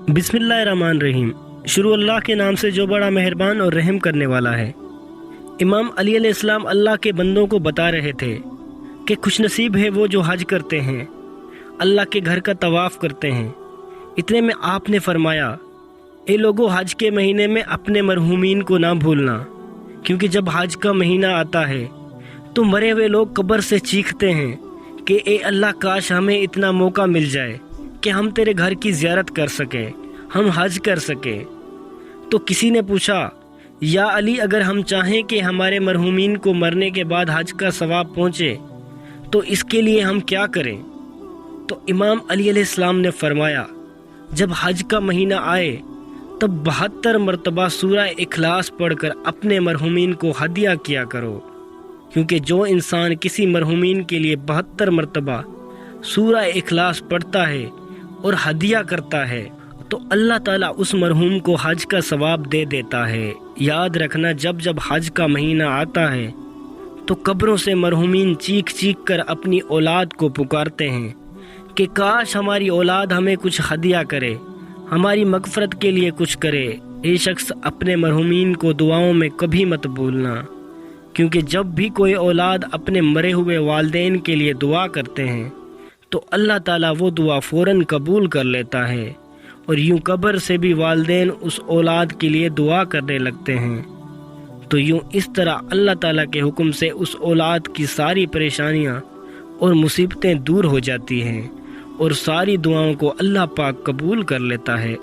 बिस्मिल्लाहिर्रहमानिर्रहीम। शुरू अल्लाह के नाम से जो बड़ा मेहरबान और रहम करने वाला है। इमाम अली अलैहिस्सलाम अल्लाह के बंदों को बता रहे थे कि खुशनसीब है वो जो हज करते हैं, अल्लाह के घर का तवाफ़ करते हैं। इतने में आपने फरमाया, ए लोगों, हज के महीने में अपने मरहूमीन को ना भूलना, क्योंकि जब हज का महीना आता है तो मरे हुए लोग कब्र से चीखते हैं कि ए अल्लाह, काश हमें इतना मौका मिल जाए कि हम तेरे घर की ज़ियारत कर सकें, हम हज कर सकें। तो किसी ने पूछा, या अली, अगर हम चाहें कि हमारे मरहूमीन को मरने के बाद हज का सवाब पहुँचे तो इसके लिए हम क्या करें? तो इमाम अली अलैहिस्सलाम ने फरमाया, जब हज का महीना आए तब 72 मरतबा सूरह इखलास पढ़कर अपने मरहूमीन को हदिया किया करो, क्योंकि जो इंसान किसी मरहूमीन के लिए 72 मरतबा सूरह इखलास पढ़ता है और हदिया करता है तो अल्लाह ताला उस मरहूम को हज का सवाब दे देता है। याद रखना, जब जब हज का महीना आता है तो कब्रों से मरहूमीन चीख चीख कर अपनी औलाद को पुकारते हैं कि काश हमारी औलाद हमें कुछ हदिया करे, हमारी मगफरत के लिए कुछ करे। ये शख्स अपने मरहूमीन को दुआओं में कभी मत भूलना, क्योंकि जब भी कोई औलाद अपने मरे हुए वालिदैन के लिए दुआ करते हैं तो अल्लाह ताला वो दुआ फ़ौरन कबूल कर लेता है और यूं कब्र से भी वालिदैन उस औलाद के लिए दुआ करने लगते हैं। तो यूं इस तरह अल्लाह ताला के हुक्म से उस औलाद की सारी परेशानियां और मुसीबतें दूर हो जाती हैं और सारी दुआओं को अल्लाह पाक कबूल कर लेता है।